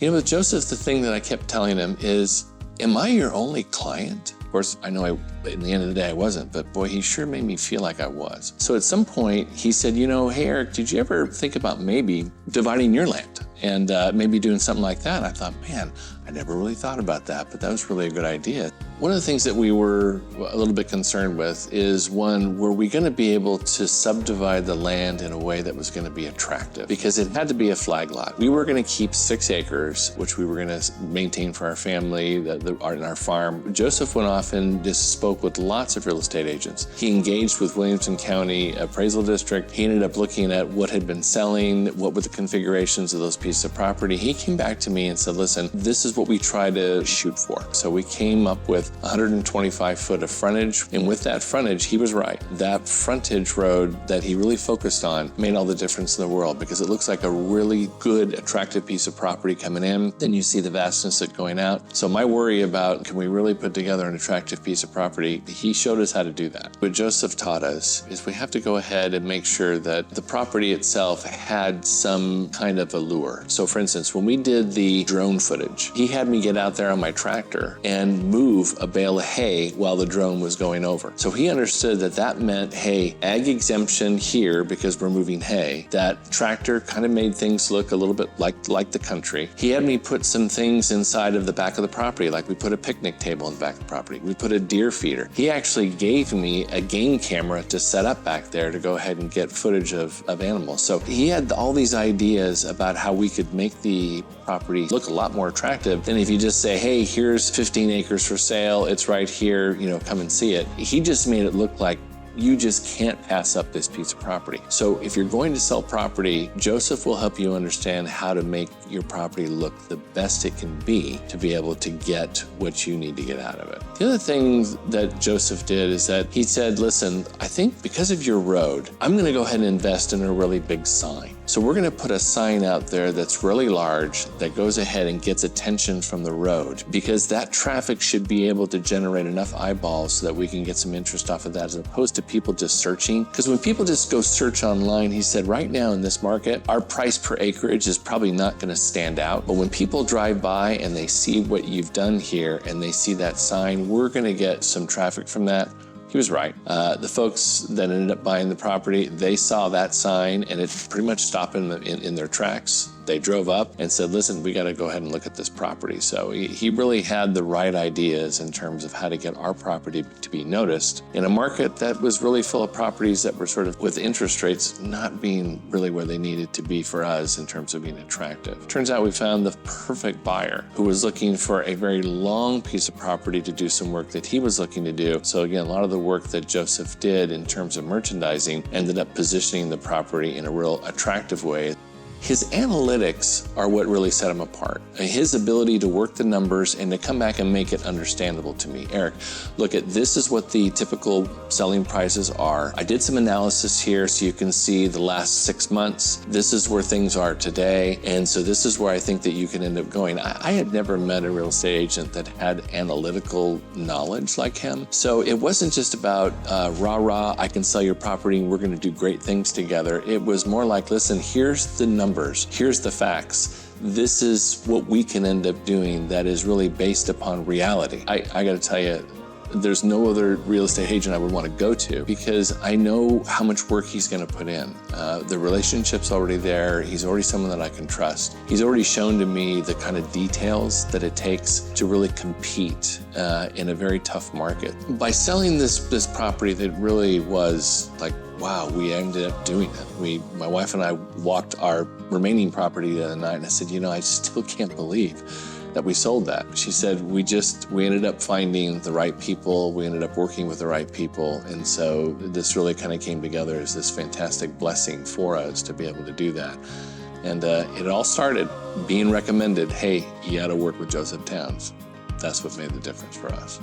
With Joseph, the thing that I kept telling him is, am I your only client? Of course, I know in the end of the day I wasn't, but boy, he sure made me feel like I was. So at some point he said, hey Eric, did you ever think about maybe dividing your land and maybe doing something like that? I thought, man, I never really thought about that, but that was really a good idea. One of the things that we were a little bit concerned with is, one, were we going to be able to subdivide the land in a way that was going to be attractive? Because it had to be a flag lot. We were going to keep 6 acres, which we were going to maintain for our family, in our farm. Joseph went off and just spoke with lots of real estate agents. He engaged with Williamson County Appraisal District. He ended up looking at what had been selling, what were the configurations of those pieces of property. He came back to me and said, listen, this is what we try to shoot for. So we came up with 125 foot of frontage, and with that frontage, he was right. That frontage road that he really focused on made all the difference in the world, because it looks like a really good, attractive piece of property coming in. Then you see the vastness of it going out. So my worry about, can we really put together an attractive piece of property? He showed us how to do that. What Joseph taught us is we have to go ahead and make sure that the property itself had some kind of allure. So for instance, when we did the drone footage, he had me get out there on my tractor and move a bale of hay while the drone was going over. So he understood that that meant, hey, ag exemption here because we're moving hay. That tractor kind of made things look a little bit like the country. He had me put some things inside of the back of the property, like we put a picnic table in the back of the property. We put a deer feeder. He actually gave me a game camera to set up back there to go ahead and get footage of animals. So he had all these ideas about how we could make the property look a lot more attractive than if you just say, hey, here's 15 acres for sale, it's right here, come and see it. He just made it look like you just can't pass up this piece of property. So if you're going to sell property, Joseph will help you understand how to make your property look the best it can be to be able to get what you need to get out of it. The other thing that Joseph did is that he said, listen, I think because of your road, I'm going to go ahead and invest in a really big sign. So we're going to put a sign out there that's really large that goes ahead and gets attention from the road, because that traffic should be able to generate enough eyeballs so that we can get some interest off of that, as opposed to people just searching. Because when people just go search online, he said, right now in this market, our price per acreage is probably not going to stand out. But when people drive by and they see what you've done here and they see that sign, we're going to get some traffic from that. He was right. The folks that ended up buying the property, they saw that sign and it pretty much stopped them in their tracks. They drove up and said, listen, we got to go ahead and look at this property. So he really had the right ideas in terms of how to get our property to be noticed in a market that was really full of properties that were sort of, with interest rates not being really where they needed to be for us in terms of being attractive. Turns out we found the perfect buyer who was looking for a very long piece of property to do some work that he was looking to do. So again, a lot of the work that Joseph did in terms of merchandising ended up positioning the property in a real attractive way. His analytics are what really set him apart. His ability to work the numbers and to come back and make it understandable to me. Eric, look at this is what the typical selling prices are. I did some analysis here so you can see the last 6 months. This is where things are today. And so this is where I think that you can end up going. I had never met a real estate agent that had analytical knowledge like him. So it wasn't just about rah-rah, I can sell your property and we're going to do great things together. It was more like, listen, here's the numbers. Here's the facts. This is what we can end up doing that is really based upon reality. I got to tell you, there's no other real estate agent I would want to go to, because I know how much work he's going to put in. The relationship's already there. He's already someone that I can trust. He's already shown to me the kind of details that it takes to really compete in a very tough market. By selling this property that really was like, wow, we ended up doing it. My wife and I walked our remaining property the other night and I said, I still can't believe that we sold that. She said, we ended up finding the right people. We ended up working with the right people. And so this really kind of came together as this fantastic blessing for us to be able to do that. And it all started being recommended, hey, you got to work with Joseph Towns. That's what made the difference for us.